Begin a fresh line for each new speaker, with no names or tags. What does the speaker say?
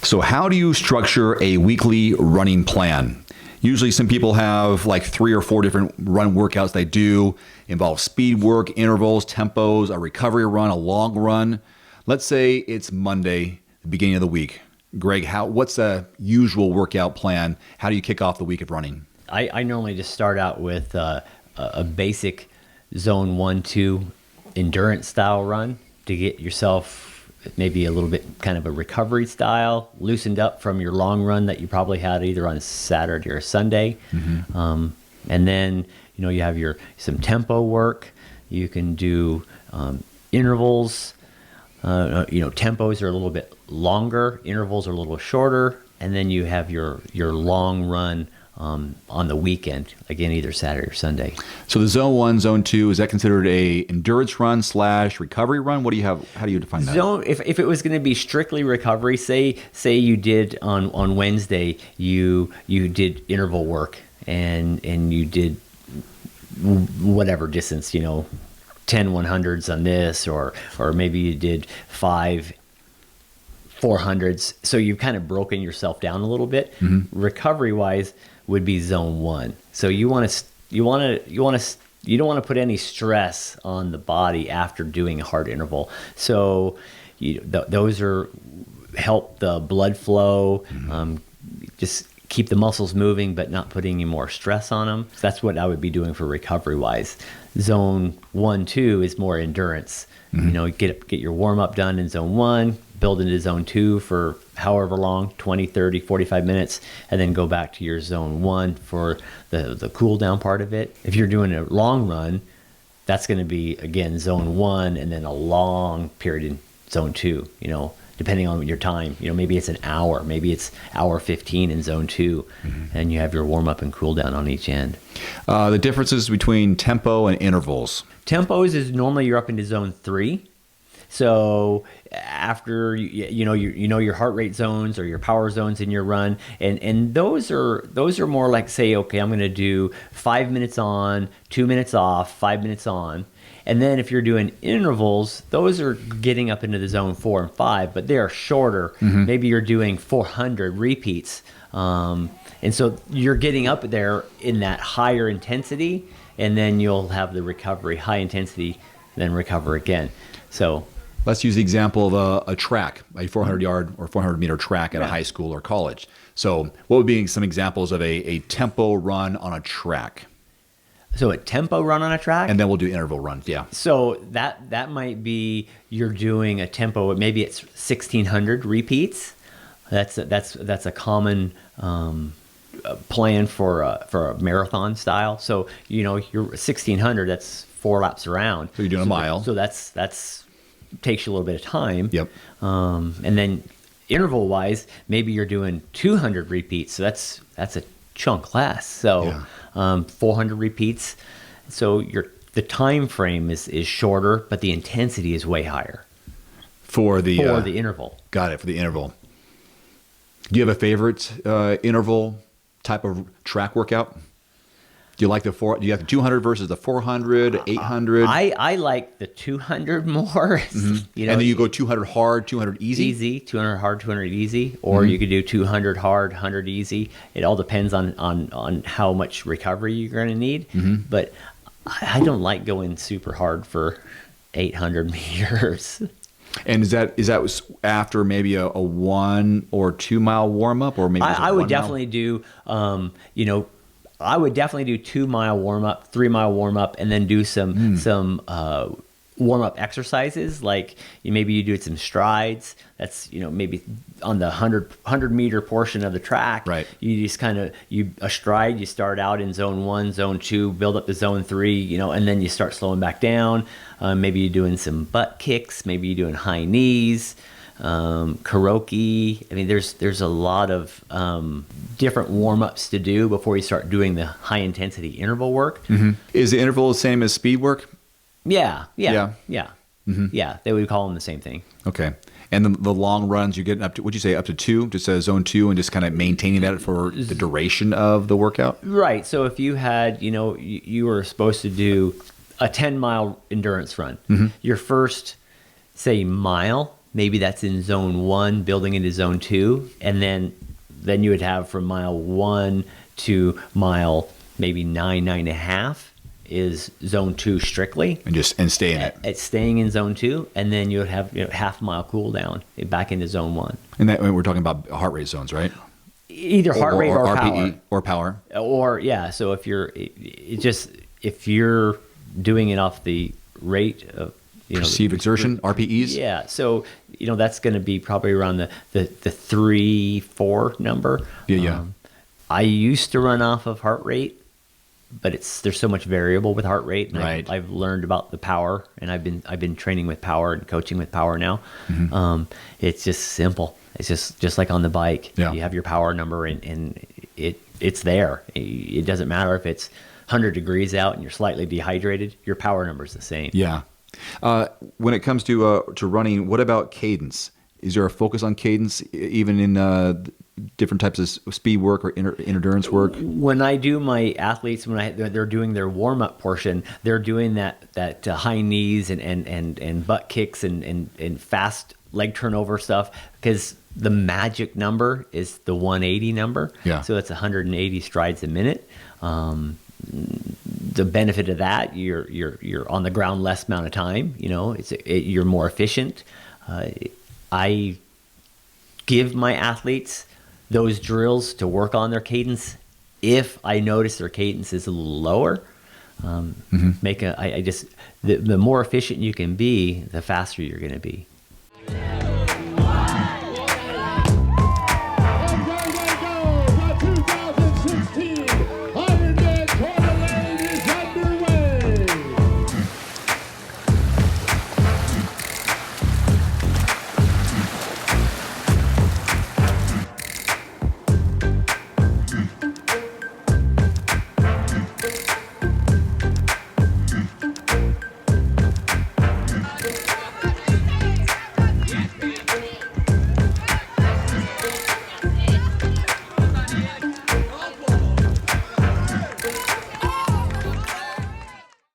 So how do you structure a weekly running plan? Usually some people have like 3 or 4 different run workouts they do, involve speed work, intervals, tempos, a recovery run, a long run. Let's say it's Monday, the beginning of the week. Greg, what's a usual workout plan? How do you kick off the week of running?
I normally just start out with a basic zone 1-2 endurance style run to get yourself maybe a little bit kind of a recovery style, loosened up from your long run that you probably had either on Saturday or Sunday. And then, you have some tempo work. You can do intervals. Tempos are a little bit longer, intervals are a little shorter, and then you have your long run on the weekend, again, either Saturday or Sunday.
So the zone 1, zone 2, is that considered a endurance run / recovery run? What do you have? How do you define that?
Zone, if it was going to be strictly recovery, say you did on Wednesday, you did interval work and you did whatever distance, 10 100s on this, or maybe you did 5 400s. So you've kind of broken yourself down a little bit. Recovery wise would be zone 1. So you don't want to put any stress on the body after doing a hard interval. So those help the blood flow, just keep the muscles moving, but not putting any more stress on them. So that's what I would be doing for recovery wise. Zone 1-2 is more endurance. Get your warm up done in zone 1, build into zone 2 for however long, 20, 30, 45 minutes, and then go back to your zone 1 for the cool down part of it. If you're doing a long run, that's going to be, again, zone 1 and then a long period in zone 2, depending on your time. Maybe it's an hour, maybe it's hour 15 in zone 2, and you have your warm up and cool down on each end.
The differences between tempo and intervals.
Tempos is normally you're up into zone 3. So after your heart rate zones or your power zones in your run, and those are more like, say, okay, I'm going to do 5 minutes on, 2 minutes off, 5 minutes on. And then if you're doing intervals, those are getting up into the zone 4 and 5, but they are shorter. Maybe you're doing 400 repeats. And so you're getting up there in that higher intensity, and then you'll have the recovery, high intensity, then recover again. So
let's use the example of a track, a 400-yard or 400-meter track at a high school or college. So what would be some examples of a tempo run on a track?
So a tempo run on a track?
And then we'll do interval runs, yeah.
So that might be you're doing a tempo, maybe it's 1,600 repeats. That's a common plan for a marathon style. So, you're 1,600, that's 4 laps around.
So you're doing a mile.
So that's takes you a little bit of time.
Yep.
And then interval wise, maybe you're doing 200 repeats. So that's a chunk less. So 400 repeats. So the time frame is shorter, but the intensity is way higher.
For the
interval. Got it,
for the interval. Do you have a favorite interval type of track workout? Do you like do you have the 200 versus the 400, 800?
I like the 200 more.
And then you go 200 hard, 200 easy?
Easy, 200 hard, 200 easy. Or you could do 200 hard, 100 easy. It all depends on how much recovery you're going to need. But I don't like going super hard for 800 meters.
And is that after maybe a 1 or 2 mile warm up, or maybe
I would definitely do I would definitely do 2 mile warm up, 3 mile warm up, and then do some warm up exercises. Like maybe you do some strides. That's maybe on the 100 meter portion of the track.
Right.
You just a stride. You start out in zone 1, zone 2, build up to zone 3. And then you start slowing back down. Maybe you're doing some butt kicks. Maybe you're doing high knees. Karaoke. I mean, there's a lot of different warm-ups to do before you start doing the high-intensity interval work.
Is the interval the same as speed work?
Yeah. Yeah, they would call them the same thing.
Okay. And the long runs, you're getting up to, would you say up to 2, just zone 2, and just kind of maintaining that for the duration of the workout?
Right. So if you had, you were supposed to do a 10-mile endurance run, your first, say, mile, maybe that's in zone 1 building into zone 2, and then you would have from mile 1 to mile maybe 9.5 is zone 2 strictly,
and stay in it.
It's staying in zone 2, and then you would have half mile cool down back into zone 1.
And that we're talking about heart rate zones, right?
Either heart rate or
RPE
power.
or power.
Or yeah, so if you're doing it off the rate of
Perceived exertion, RPEs.
Yeah, so that's going to be probably around the 3-4 number.
Yeah.
I used to run off of heart rate, but there's so much variable with heart rate, and
right.
I've learned about the power, and I've been training with power and coaching with power now. It's just simple. It's just like on the bike.
Yeah.
You have your power number, and it's there. It doesn't matter if it's 100 degrees out and you're slightly dehydrated. Your power number is the same.
Yeah. When it comes to running, what about cadence? Is there a focus on cadence even in different types of speed work or endurance work?
When I do my athletes, they're doing their warm up portion, they're doing that high knees and butt kicks and fast leg turnover stuff, because the magic number is the 180 number.
Yeah.
So it's 180 strides a minute. The benefit of that, you're on the ground less amount of time. You're more efficient. I give my athletes those drills to work on their cadence. If I notice their cadence is a little lower, the more efficient you can be, the faster you're going to be.